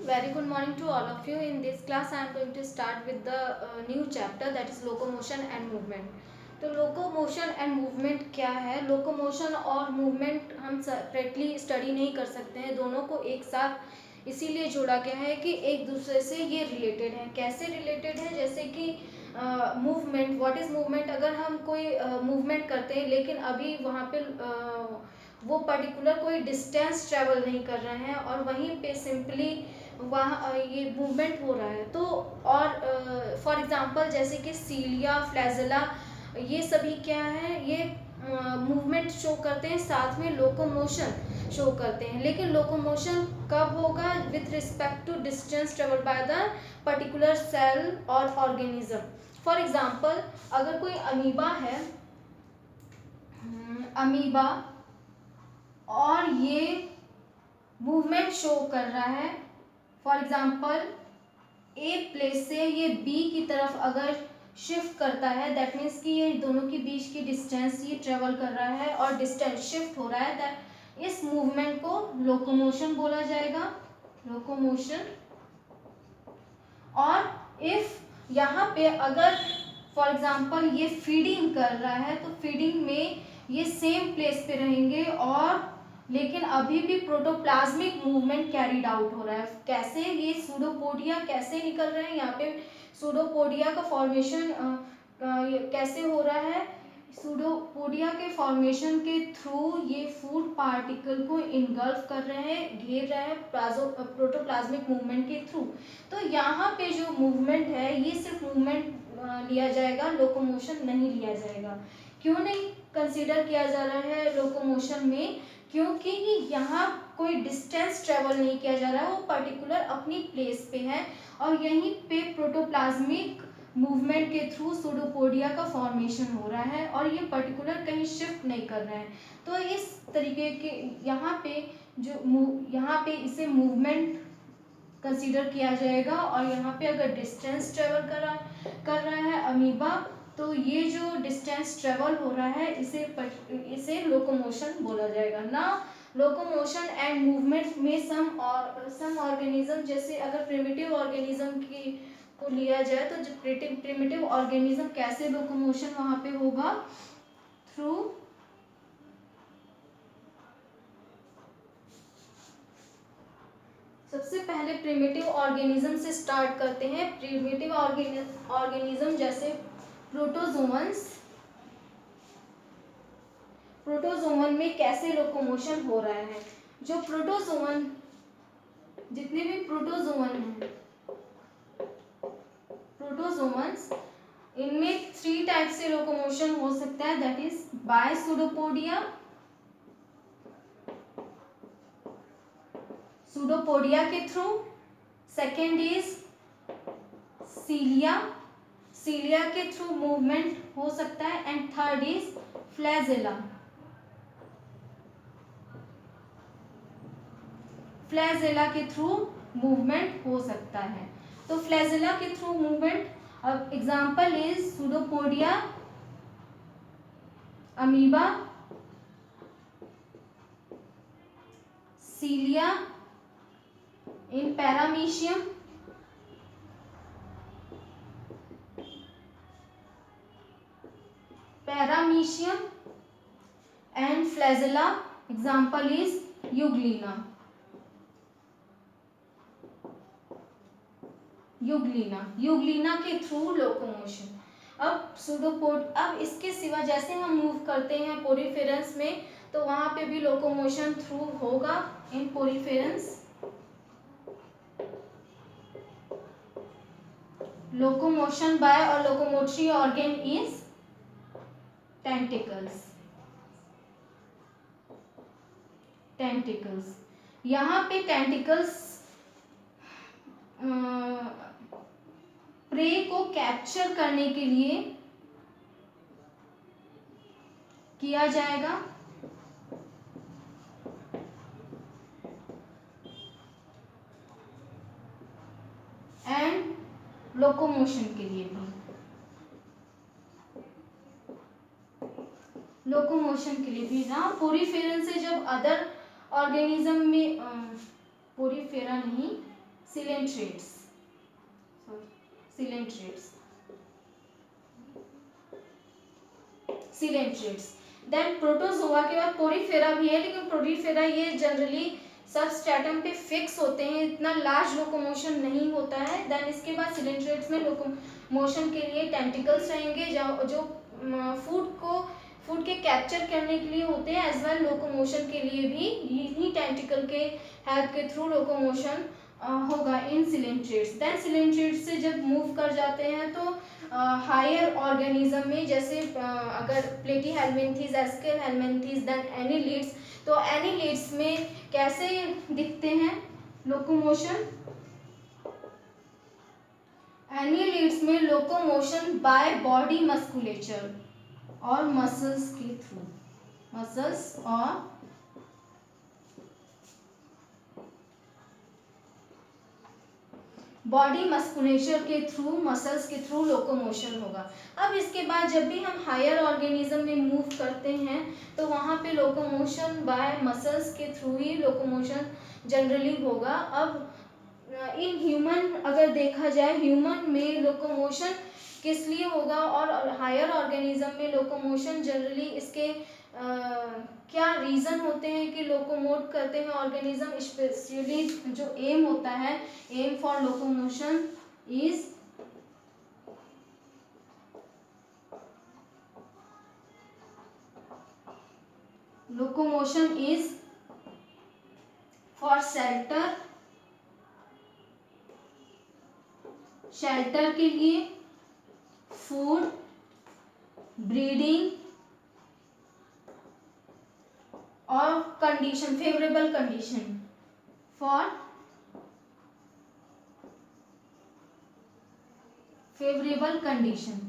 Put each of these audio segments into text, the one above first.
Very good morning to all of you. In this class, I am going to start with the new chapter, that is locomotion and movement. तो locomotion and movement क्या है? Locomotion और movement हम separately study नहीं कर सकते हैं, दोनों को एक साथ इसीलिए जोड़ा गया है कि एक दूसरे से ये रिलेटेड है. कैसे रिलेटेड है? जैसे कि मूवमेंट, व्हाट इज मूवमेंट? अगर हम कोई मूवमेंट करते हैं लेकिन अभी वहाँ पे वो पर्टिकुलर कोई डिस्टेंस ट्रेवल नहीं कर रहे हैं और वहीं पे सिंपली वहाँ ये मूवमेंट हो रहा है, तो और फॉर एग्जांपल जैसे कि सीलिया, फ्लैजेला, ये सभी क्या है? ये मूवमेंट शो करते हैं, साथ में लोकोमोशन शो करते हैं. लेकिन लोकोमोशन कब होगा? With respect to distance travel by the particular cell और ऑर्गेनिज्म. फॉर एग्जांपल अगर कोई अमीबा है, अमीबा, और ये मूवमेंट शो कर रहा है. फॉर एग्जाम्पल ए प्लेस से ये बी की तरफ अगर शिफ्ट करता है, दैट मीन्स कि ये दोनों के बीच की डिस्टेंस ये ट्रेवल कर रहा है और डिस्टेंस शिफ्ट हो रहा है, दैट इस मूवमेंट को लोकोमोशन बोला जाएगा, लोकोमोशन. और इफ यहाँ पे अगर फॉर एग्जाम्पल ये फीडिंग कर रहा है, तो फीडिंग में ये सेम प्लेस पे रहेंगे और लेकिन अभी भी प्रोटोप्लाज्मिक मूवमेंट कैरीड आउट हो रहा है. कैसे? ये सूडोपोडिया कैसे निकल रहे हैं? यहाँ पे सूडोपोडिया का फॉर्मेशन कैसे हो रहा है? सूडोपोडिया के फॉर्मेशन के थ्रू ये फूड पार्टिकल को इनगल्फ कर रहे हैं, घेर रहे हैं प्रोटोप्लाज्मिक मूवमेंट के थ्रू. तो यहाँ पे जो मूवमेंट है ये सिर्फ मूवमेंट लिया जाएगा, लोकोमोशन नहीं लिया जाएगा. क्यों नहीं कंसीडर किया जा रहा है लोकोमोशन में? क्योंकि यहाँ कोई डिस्टेंस ट्रेवल नहीं किया जा रहा है, वो पर्टिकुलर अपनी प्लेस पे है और यहीं पे प्रोटोप्लाज्मिक मूवमेंट के थ्रू सूडोपोडिया का फॉर्मेशन हो रहा है और ये पर्टिकुलर कहीं शिफ्ट नहीं कर रहे हैं. तो इस तरीके के यहाँ पे इसे मूवमेंट कंसीडर किया जाएगा. और यहाँ पे अगर डिस्टेंस ट्रेवल कर रहा है अमीबा, तो ये जो डिस्टेंस ट्रेवल हो रहा है इसे लोकोमोशन बोला जाएगा ना. लोकोमोशन एंड मूवमेंट में सम ऑर्गेनिज्म, जैसे अगर प्रिमिटिव ऑर्गेनिज्म की को लिया जाए, तो प्रिमिटिव ऑर्गेनिज्म कैसे लोकोमोशन वहां पे होगा? थ्रू सबसे पहले प्रिमिटिव ऑर्गेनिज्म से स्टार्ट करते हैं. प्रिमिटिव ऑर्गेनिज्म जैसे प्रोटोजोवन में कैसे लोकोमोशन हो रहा है? जो प्रोटोजोवन, जितने भी प्रोटोजोवन हैं, प्रोटोजोवंस, इनमें 3 टाइप से लोकोमोशन हो सकता है, that is by pseudopodia, pseudopodia के through. Second is cilia, cilia के थ्रू मूवमेंट हो सकता है. And third is flagella, flagella के थ्रू मूवमेंट हो सकता है. तो फ्लैजेला के थ्रू मूवमेंट, अब example is pseudopodia, amoeba, cilia in paramecium, and flagella example is euglena, euglena के थ्रू लोकोमोशन. अब इसके सिवा जैसे हम मूव करते हैं पोरीफेरेंस में, तो वहां पे भी लोकोमोशन थ्रू होगा इन पोरीफेरेंस. लोकोमोशन बाय और लोकोमोटरी ऑर्गन इज टेंटिकल्स. यहाँ पे टेंटिकल्स प्रे को कैप्चर करने के लिए किया जाएगा. एंड लोकोमोशन के लिए भी, ना. पोरीफेरन से जब अदर ऑर्गेनिज्म में, पोरीफेरा नहीं, coelenterates, coelenterates, coelenterates. Then protozoa के बाद पोरीफेरा भी है, लेकिन पोरीफेरा ये जनरली सबस्ट्रेटम पे फिक्स होते हैं, इतना लार्ज लोकोमोशन नहीं होता है। देन इसके बाद सिलेंट्रेट्स में लोकोमोशन के लिए टेंटिकल्स रहेंगे जो फूड के कैप्चर करने के लिए होते हैं, एज वेल लोकोमोशन के लिए भी इन्हीं टेंटिकल के हेल्प के थ्रू लोकोमोशन होगा इन सिलेंट्रेट्स। देन सिलेंट्रेट्स से जब मूव कर जाते हैं तो हायर ऑर्गेनिज्म में, जैसे अगर प्लेटी हेलमिंथीज, एस्केल हेलमिंथीज, देन एनीलिड्स, तो एनीलिड्स में कैसे दिखते हैं लोकोमोशन? एनीलिड्स में लोकोमोशन बाय बॉडी मस्कुलेचर और मसल्स के थ्रू, मसल्स और बॉडी मस्कुलेचर के थ्रू, मसल्स के थ्रू लोकोमोशन होगा। अब इसके बाद जब भी हम हायर ऑर्गेनिज्म में मूव करते हैं तो वहाँ पे लोकोमोशन बाय मसल्स के थ्रू ही लोकोमोशन जनरली होगा। अब इन ह्यूमन अगर देखा जाए, ह्यूमन में लोकोमोशन किस लिए होगा और हायर ऑर्गेनिज्म में लोकोमोशन जनरली इसके क्या रीज़न होते हैं कि लोकोमोट करते हैं ऑर्गेनिज्म, स्पेशली जो एम होता है, aim for locomotion is for shelter, shelter के लिए, फूड, ब्रीडिंग और condition, favourable condition for favourable condition,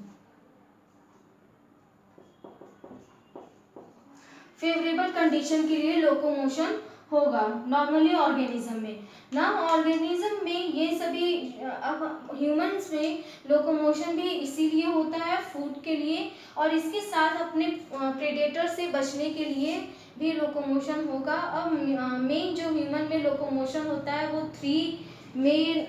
favourable condition के लिए लोकोमोशन होगा नॉर्मली ऑर्गेनिज्म में ना। ऑर्गेनिज्म में ये सभी, अब ह्यूमंस में लोकोमोशन भी इसीलिए होता है फूड के लिए, और इसके साथ अपने प्रेडेटर से बचने के लिए भी लोकोमोशन होगा। अब मेन जो ह्यूमन में लोकोमोशन होता है वो 3 मेन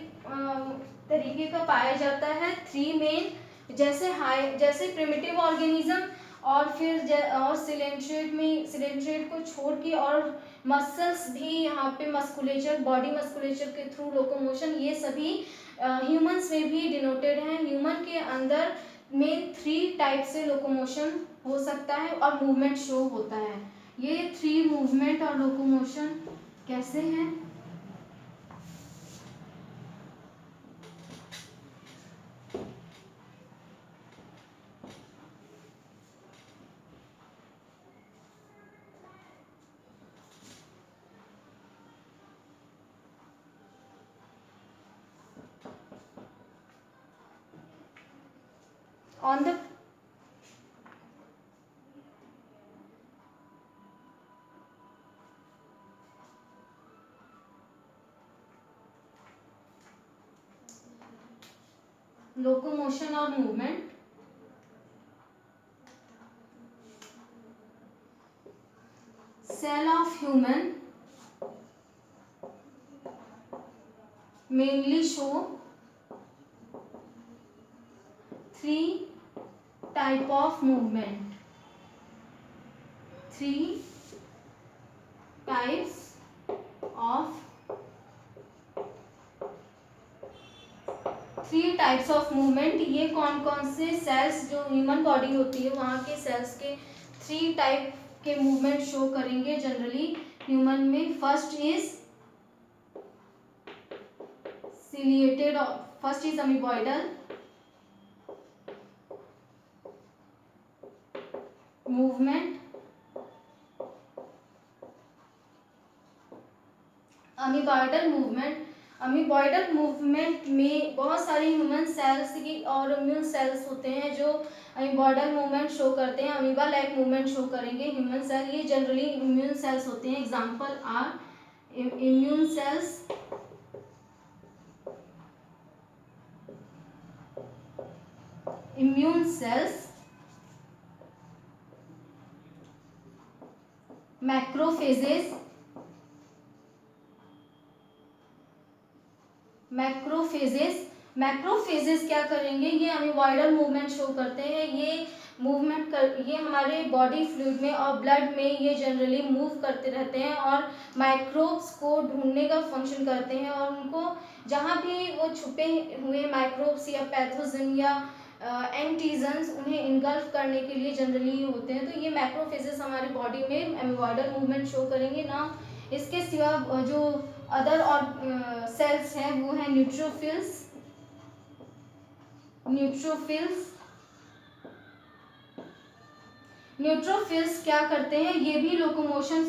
तरीके का पाया जाता है। 3 मेन, जैसे प्रिमिटिव ऑर्गेनिज्म, और फिर और सिलेंट्रेट को छोड़ के, और मसल्स भी यहाँ पे मस्कुलेचर, बॉडी मस्कुलेचर के थ्रू लोकोमोशन, ये सभी ह्यूमंस में भी डिनोटेड हैं। ह्यूमन के अंदर में 3 टाइप से लोकोमोशन हो सकता है और मूवमेंट शो होता है। ये 3 मूवमेंट और लोकोमोशन कैसे हैं? On the locomotion or movement, cell of human mainly show 3 type of movement, 3 types of 3 types of movement. ये कौन कौन से सेल्स, जो ह्यूमन बॉडी होती है वहाँ के सेल्स के 3 टाइप के मूवमेंट शो करेंगे जनरली ह्यूमन में। First is ciliated, first is amoeboidal movement. Amoeboidal movement में बहुत सारे ह्यूमन सेल्स की और इम्यून सेल्स होते हैं जो अमीबॉइडल मूवमेंट शो करते हैं, अमीबा लाइक मूवमेंट शो करेंगे ह्यूमन सेल। ये जनरली इम्यून सेल्स होते हैं। Example are immune cells, macrophages, macrophages. Macrophages क्या करेंगे, ये अमीबॉइडल मूवमेंट शो करते हैं। ये मूवमेंट ये हमारे बॉडी फ्लूइड में और ब्लड में ये जनरली मूव करते रहते हैं और माइक्रोब्स को ढूंढने का फंक्शन करते हैं, और उनको जहाँ भी वो छुपे हुए माइक्रोब्स या पैथोजन या एंटीजन्स उन्हें इनगल्फ करने के लिए जनरली होते हैं। तो ये मैक्रोफेजेस हमारी बॉडी में अमीबॉइडल मूवमेंट शो करेंगे ना। इसके सिवा जो अदर और सेल्स हैं वो हैं न्यूट्रोफिल्स। न्यूट्रोफिल्स क्या करते हैं, ये भी लोकोमोशन,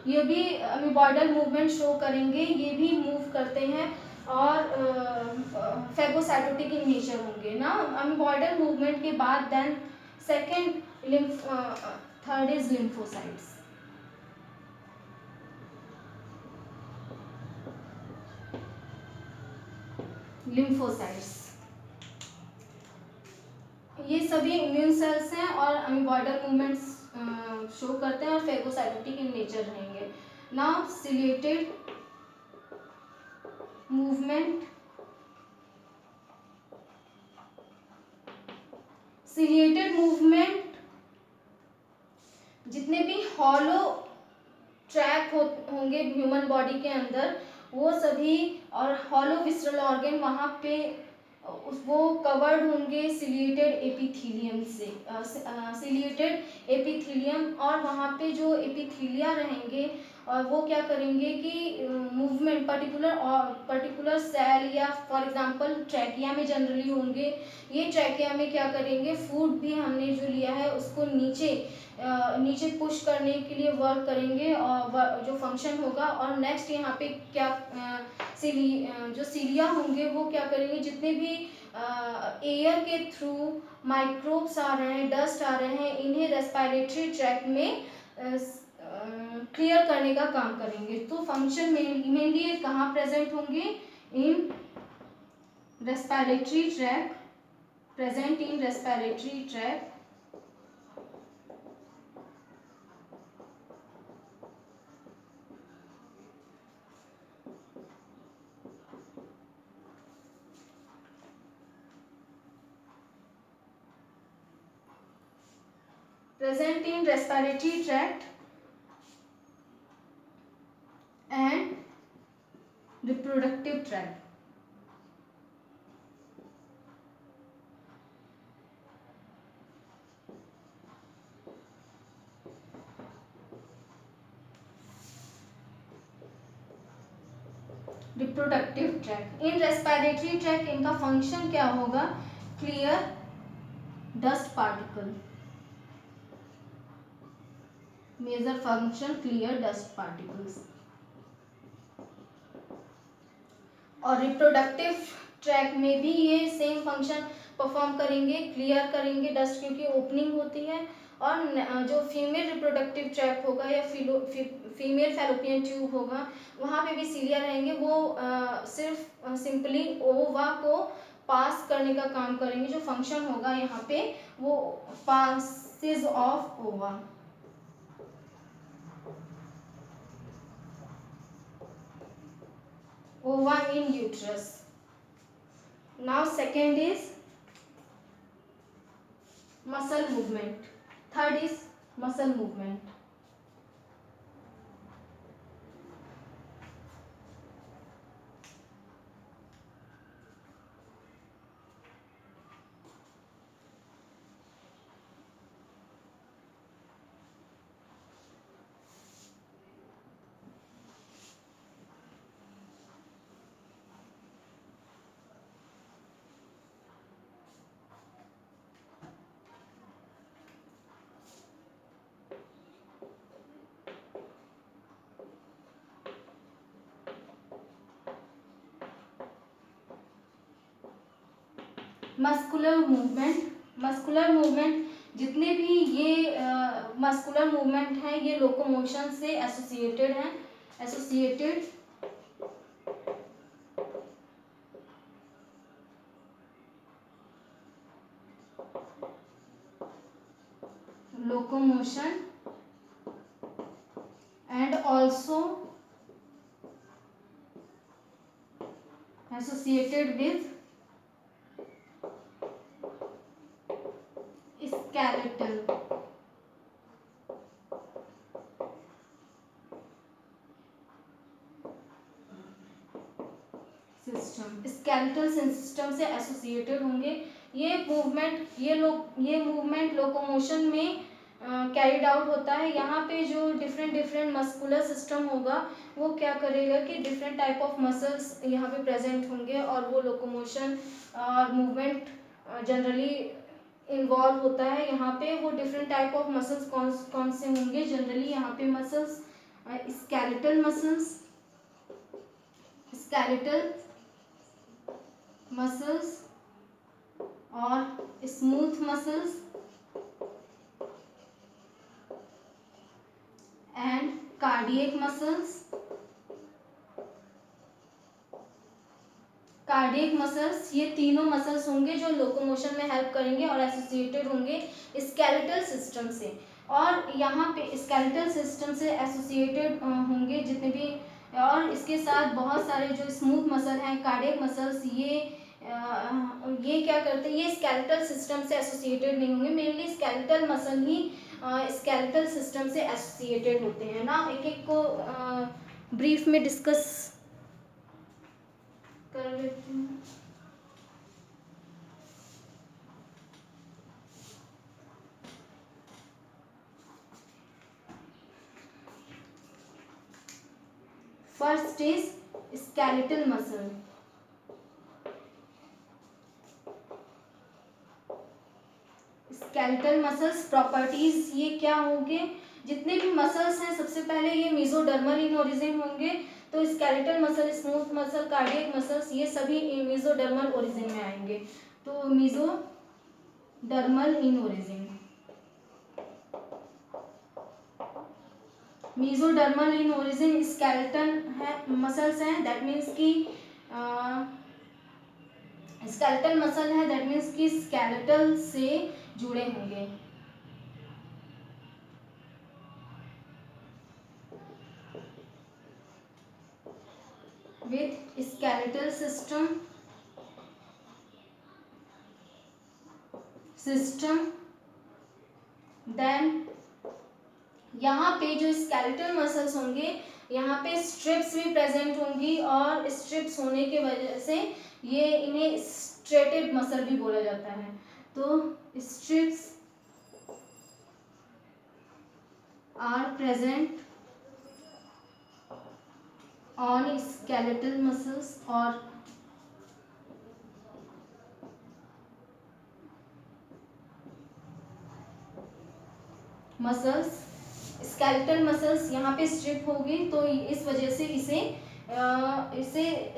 ये भी अमीबॉइडल मूवमेंट शो करेंगे, ये भी मूव करते हैं और फेगोसाइटोटिक इन नेचर होंगे ना। अमीबॉइडल मूवमेंट के बाद then second third is lymphocytes. Lymphocytes ये सभी इम्यून सेल्स हैं और अमीबॉइडल मूवमेंट्स शो करते हैं और फेगोसाइटोटिक इन नेचर रहेंगे। Now ciliated movement, ciliated movement जितने भी हॉलो ट्रैक होंगे ह्यूमन बॉडी के अंदर वो सभी, और हॉलो विसरल ऑर्गन वहाँ पे वो कवर्ड होंगे सिलिएटेड एपिथीलियम से, सिलिएटेड एपिथीलियम, और वहाँ पे जो एपिथीलिया रहेंगे और वो क्या करेंगे कि मूवमेंट पर्टिकुलर सेल या फॉर एग्जांपल ट्रैकिया में जनरली होंगे। ये ट्रैकिया में क्या करेंगे, फूड भी हमने जो लिया है उसको नीचे पुश करने के लिए वर्क करेंगे और जो फंक्शन होगा। और नेक्स्ट यहाँ पे क्या जो सीलिया होंगे वो क्या करेंगे, जितने भी एयर के थ्रू माइक्रोब्स आ रहे हैं, डस्ट आ रहे हैं, इन्हें रेस्पिरेटरी ट्रैक में क्लियर करने का काम करेंगे। तो फंक्शन मेनली ये कहाँ प्रेजेंट होंगे, in respiratory tract, present in respiratory tract. Present in respiratory tract and reproductive tract. Reproductive tract, in respiratory tract इनका फंक्शन क्या होगा, clear dust particle, major function clear dust particles. और reproductive tract में भी ये same function perform करेंगे, clear करेंगे dust, क्योंकि ओपनिंग होती है। और जो फीमेल रिप्रोडक्टिव ट्रैक होगा या फीमेल फैलोपियन ट्यूब होगा वहाँ पे भी सीलिया रहेंगे, वो सिर्फ सिंपली ओवा को पास करने का काम करेंगे। जो फंक्शन होगा यहाँ पे वो passage of ova. Ova in uterus. Now second is muscle movement. Third is muscle movement. Muscular movement, muscular movement जितने भी ये मस्कुलर मूवमेंट हैं ये लोकोमोशन से एसोसिएटेड हैं, associated locomotion and also associated with skeletal system, skeletal system से associated होंगे। ये मूवमेंट लोकोमोशन में कैरिड आउट होता है। यहाँ पे जो डिफरेंट मस्कुलर सिस्टम होगा वो क्या करेगा कि डिफरेंट टाइप ऑफ मसल्स यहाँ पे प्रेजेंट होंगे और वो लोकोमोशन और मूवमेंट जनरली इन्वॉल्व होता है। यहाँ पे वो डिफरेंट टाइप ऑफ मसल्स कौन से होंगे जनरली, यहाँ पे मसल्स स्केलेटल मसल्स और smooth muscles and cardiac muscles, ये तीनों मसल्स होंगे जो लोकोमोशन में हेल्प करेंगे और एसोसिएटेड होंगे स्केलेटल सिस्टम से। और यहाँ पे स्केलेटल सिस्टम से एसोसिएटेड होंगे जितने भी, और इसके साथ बहुत सारे जो स्मूथ मसल हैं, कार्डियक मसल्स, ये क्या करते हैं, ये स्केलेटल सिस्टम से एसोसिएटेड नहीं होंगे। मेनली स्केलेटल मसल ही स्केलेटल सिस्टम से एसोसिएटेड होते हैं ना। एक एक को ब्रीफ में डिस्कस कर लेते हैं। First is skeletal muscle. Skeletal muscles properties ये क्या होंगे, जितने भी मसल्स हैं सबसे पहले ये मेसोडर्मल इन ओरिजिन होंगे। तो skeletal muscle, smooth muscle, cardiac muscles ये सभी मेसोडर्मल ओरिजिन में आएंगे। तो mesodermal in origin, mesodermal in origin skeleton है मसल्स हैं, दैट मीन्स कि स्केलेटल मसल है, दैट मीन्स कि स्केलेटल से जुड़े होंगे। विथ स्केलेटल सिस्टम देन यहाँ पे जो स्केलेटल मसल्स होंगे यहाँ पे स्ट्रिप्स भी प्रेजेंट होंगी और स्ट्रिप्स होने की वजह से ये इन्हें स्ट्रेटेड मसल भी बोला जाता है। तो strips are present on skeletal muscles और मसल्स, स्केलेटल मसल्स यहाँ पे स्ट्रिप होगी तो इस वजह से इसे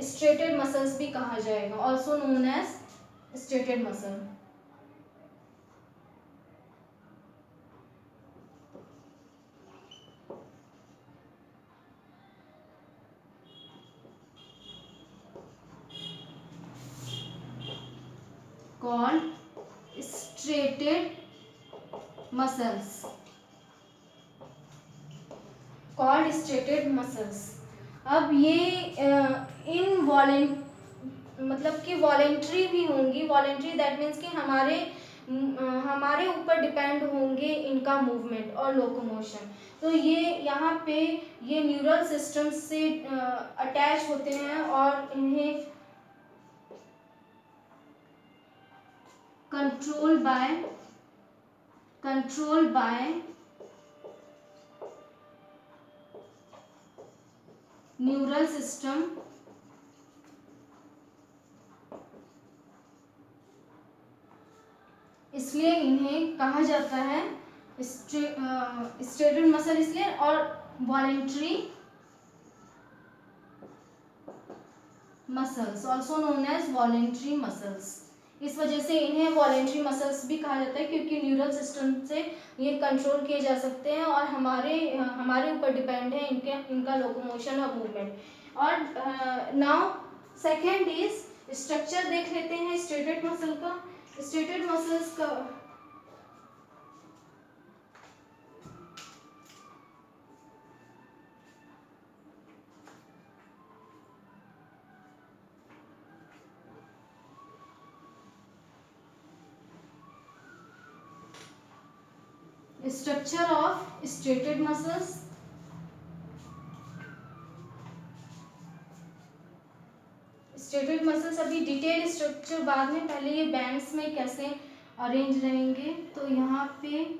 स्ट्रेटेड मसल्स भी कहा जाएगा, also known as striated muscle. called striated muscles, called striated muscles। अब ये मतलब कि वॉलेंट्री भी होंगी, वॉलेंट्री दैट मीन्स कि हमारे ऊपर डिपेंड होंगे इनका मूवमेंट और लोकोमोशन। तो ये यहाँ पे ये न्यूरल सिस्टम से अटैच होते हैं और इन्हें कंट्रोल बाय न्यूरल सिस्टम इसलिए इन्हें कहा जाता है स्ट्रेटेड मसल, इसलिए, और voluntary muscles also known as voluntary muscles. इस वजह से इन्हें वॉलेंट्री मसल्स भी कहा जाता है क्योंकि न्यूरल सिस्टम से ये कंट्रोल किए जा सकते हैं और हमारे ऊपर डिपेंड है इनका लोकोमोशन और मूवमेंट। और नाउ सेकेंड इज स्ट्रक्चर देख लेते हैं स्ट्रेटेड मसल का। स्ट्रेटेड मसल्स का structure of striated muscles. Striated muscles अभी डिटेल स्ट्रक्चर बाद में, पहले ये बैंड्स में कैसे अरेंज रहेंगे। तो यहाँ पे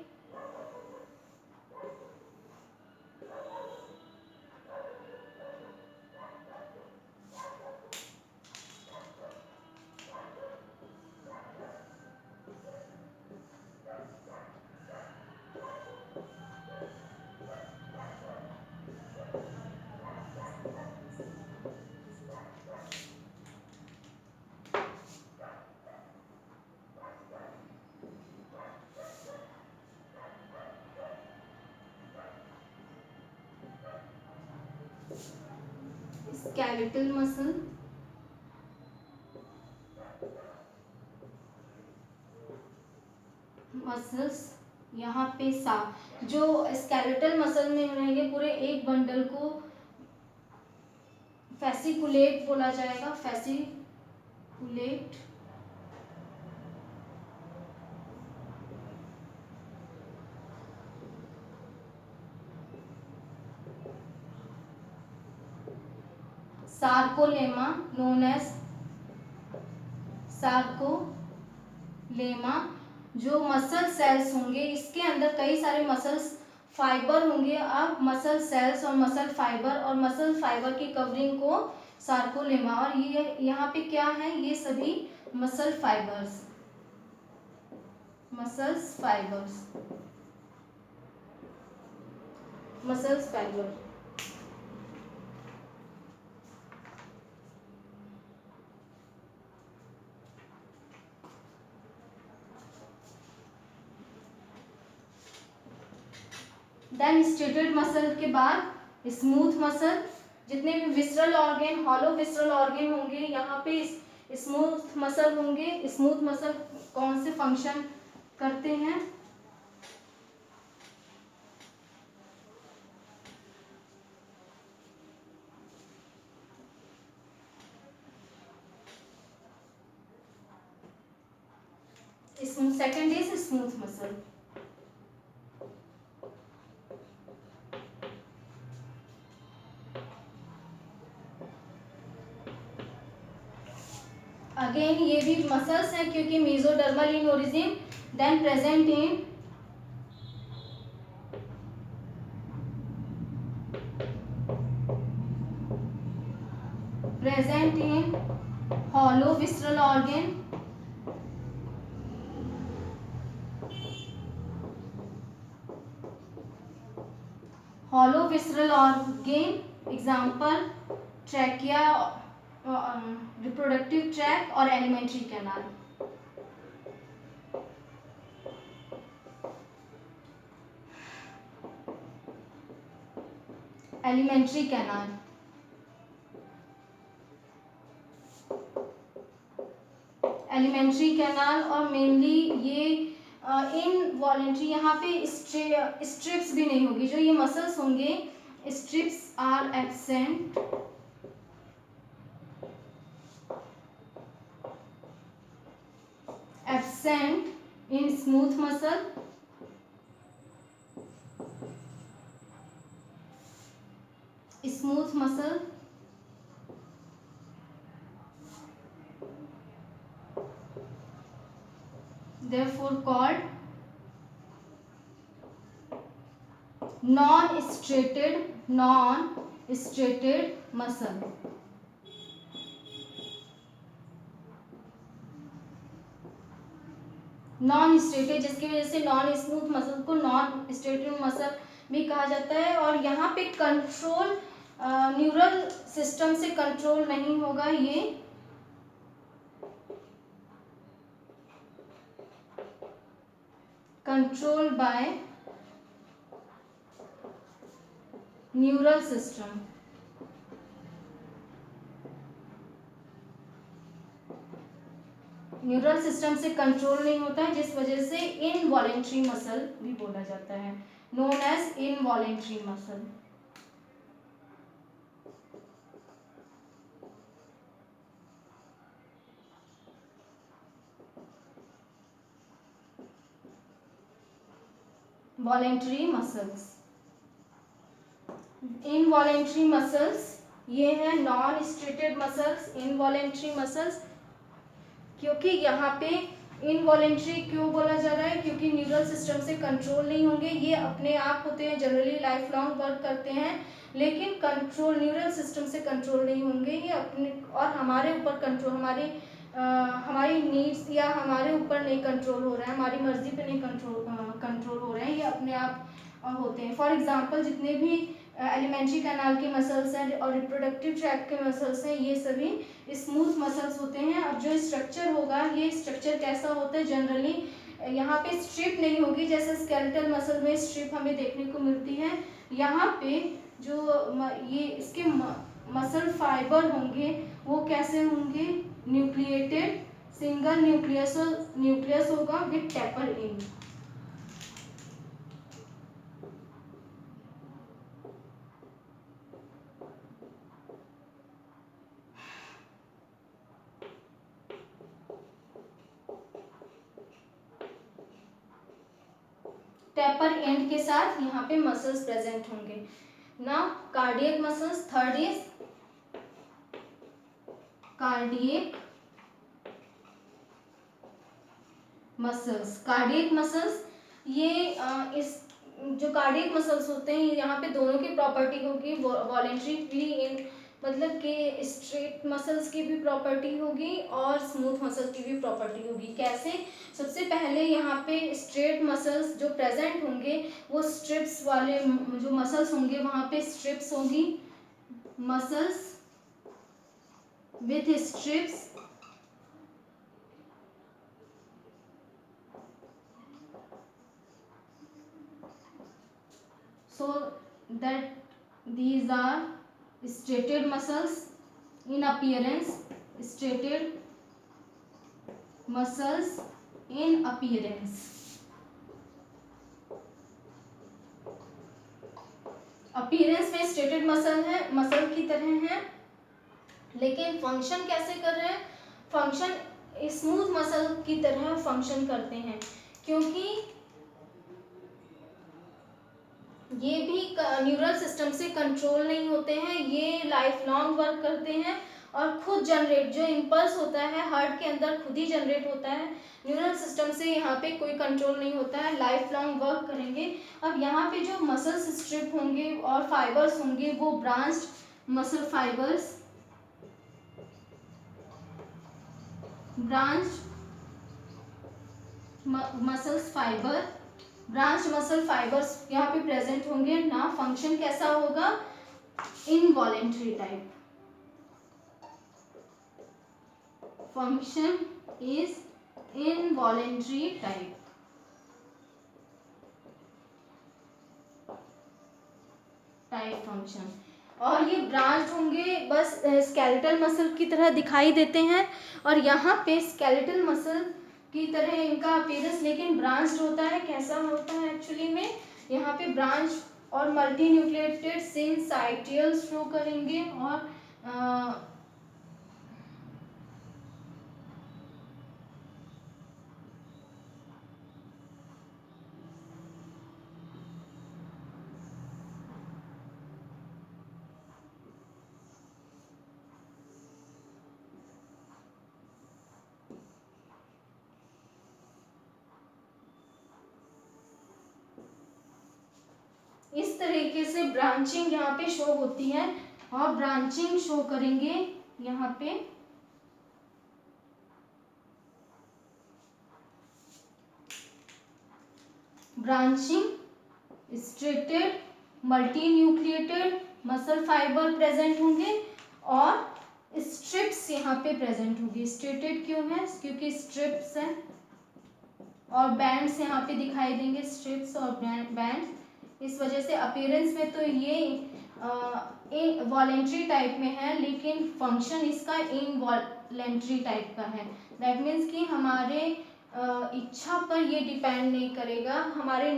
स्केलेटल मसल्स यहाँ पे जो स्केलेटल मसल में रहेंगे पूरे एक बंडल को फैसिकुलेट बोला जाएगा। Fasciculate. Sarcolemma known as sarcolemma. जो मसल सेल्स होंगे इसके अंदर कई सारे मसल्स फाइबर होंगे। अब मसल सेल्स और मसल फाइबर की कवरिंग को सार्कोलेमा। और ये यहाँ पे क्या है, ये सभी muscle fibers muscles fiber. Then striated muscle के बाद स्मूथ मसल। जितने भी visceral organ, hollow visceral organ होंगे यहाँ पे स्मूथ मसल होंगे। स्मूथ मसल कौन से फंक्शन करते हैं? Second is smooth muscle. Again ये भी मसल्स हैं क्योंकि mesodermal in origin, then present in hollow visceral organ. Hollow visceral organ example trachea, reproductive tract और एलिमेंट्री कैनाल। एलिमेंट्री कैनाल और मेनली ये इनवॉलेंट्री, यहाँ पे स्ट्रिप्स भी नहीं होगी। जो ये मसल्स होंगे strips are absent in smooth muscle. therefore called non-striated muscle। Non striated, जिसकी वजह से नॉन स्मूथ मसल को नॉन स्ट्रेटेड मसल भी कहा जाता है। और यहाँ पे कंट्रोल न्यूरल सिस्टम से कंट्रोल नहीं होगा, ये control by neural system. Neural system से कंट्रोल नहीं होता है, जिस वजह से इनवॉलेंट्री मसल भी बोला जाता है, known as involuntary muscle. Voluntary muscles. Involuntary muscles ये है non striated muscles, involuntary muscles. क्योंकि यहाँ पे इनवॉलेंट्री क्यों बोला जा रहा है, क्योंकि न्यूरल सिस्टम से कंट्रोल नहीं होंगे, ये अपने आप होते हैं, जनरली लाइफ लॉन्ग वर्क करते हैं, लेकिन कंट्रोल न्यूरल सिस्टम से कंट्रोल नहीं होंगे, ये अपने और हमारे ऊपर कंट्रोल, हमारी नीड्स या हमारे ऊपर नहीं कंट्रोल हो रहा है, हमारी मर्जी पे नहीं कंट्रोल हो रहे हैं, ये अपने आप होते हैं। फॉर एग्जांपल जितने भी एलिमेंट्री कैनाल के मसल्स हैं और रिप्रोडक्टिव ट्रैक्ट के मसल्स हैं, ये सभी स्मूथ मसल्स होते हैं। अब जो स्ट्रक्चर होगा, ये स्ट्रक्चर कैसा होता है, जनरली यहाँ पे स्ट्रिप नहीं होगी, जैसे स्केलेटल मसल में स्ट्रिप हमें देखने को मिलती है। यहाँ पे जो ये इसके मसल फाइबर होंगे वो कैसे होंगे, न्यूक्लिएटेड, सिंगल न्यूक्लियस होगा with taper in. Taper and के साथ यहाँ पे मसल्स प्रेजेंट होंगे ना। Cardiac muscles, third is cardiac muscles. Cardiac muscles ये इस जो कार्डियक मसल्स होते हैं, यहाँ पे दोनों की प्रॉपर्टी होगी, वॉलेंट्री भी इन मतलब कि स्ट्रेट मसल्स की भी प्रॉपर्टी होगी और स्मूथ मसल्स की भी प्रॉपर्टी होगी। कैसे, सबसे पहले यहाँ पे स्ट्रेट मसल्स जो प्रेजेंट होंगे वो स्ट्रिप्स वाले जो मसल्स होंगे वहाँ पे स्ट्रिप्स होंगी, muscles with strips, so that these are striated muscles in appearance, striated muscles in appearance। Appearance में स्ट्रेटेड मसल है, मसल की तरह है, लेकिन फंक्शन कैसे कर रहे हैं, फंक्शन स्मूथ मसल की तरह फंक्शन करते हैं, क्योंकि ये भी न्यूरल सिस्टम से कंट्रोल नहीं होते हैं, ये लाइफ लॉन्ग वर्क करते हैं और खुद जनरेट, जो इम्पल्स होता है हार्ट के अंदर खुद ही जनरेट होता है, न्यूरल सिस्टम से यहाँ पे कोई कंट्रोल नहीं होता है, लाइफ लॉन्ग वर्क करेंगे। अब यहाँ पे जो मसल्स स्ट्रिप होंगे और फाइबर्स होंगे वो branched muscle fibres, branched muscles fibre, branch muscle fibres यहाँ पे प्रेजेंट होंगे ना। फंक्शन कैसा होगा, involuntary type, function is involuntary type, function. और ये ब्रांच होंगे, बस स्केलेटल मसल की तरह दिखाई देते हैं, और यहाँ पे स्केलेटल मसल की तरह इनका अपीयरेंस, लेकिन ब्रांच्ड होता है। कैसा होता है एक्चुअली में, यहाँ पे ब्रांच और मल्टी न्यूक्लिएटेड सिनसाइटियल्स शो करेंगे, और इस तरीके से ब्रांचिंग यहाँ पे शो होती है, और ब्रांचिंग शो करेंगे यहाँ पे branching, striated multi nucleated muscle fibre present होंगे, और स्ट्रिप्स यहाँ पे प्रेजेंट होगी। स्ट्रेटेड क्यों है, क्योंकि स्ट्रिप्स है, और बैंड्स यहाँ पे दिखाई देंगे, स्ट्रिप्स और बैंड। इस वजह से अपीयरेंस में तो ये वॉलेंट्री टाइप में है, लेकिन फंक्शन इसका इनवॉलेंट्री टाइप का है। दैट मीन्स कि हमारे इच्छा पर ये डिपेंड नहीं करेगा, हमारे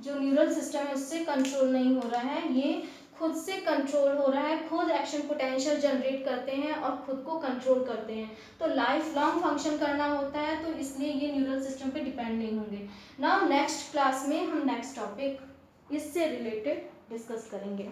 जो न्यूरल सिस्टम है उससे कंट्रोल नहीं हो रहा है, ये खुद से कंट्रोल हो रहा है, खुद एक्शन पोटेंशियल जनरेट करते हैं और खुद को कंट्रोल करते हैं। तो लाइफ लॉन्ग फंक्शन करना होता है, तो इसलिए ये न्यूरल सिस्टम पे डिपेंड नहीं होंगे। नाउ नेक्स्ट क्लास में हम नेक्स्ट टॉपिक इससे रिलेटेड डिस्कस करेंगे।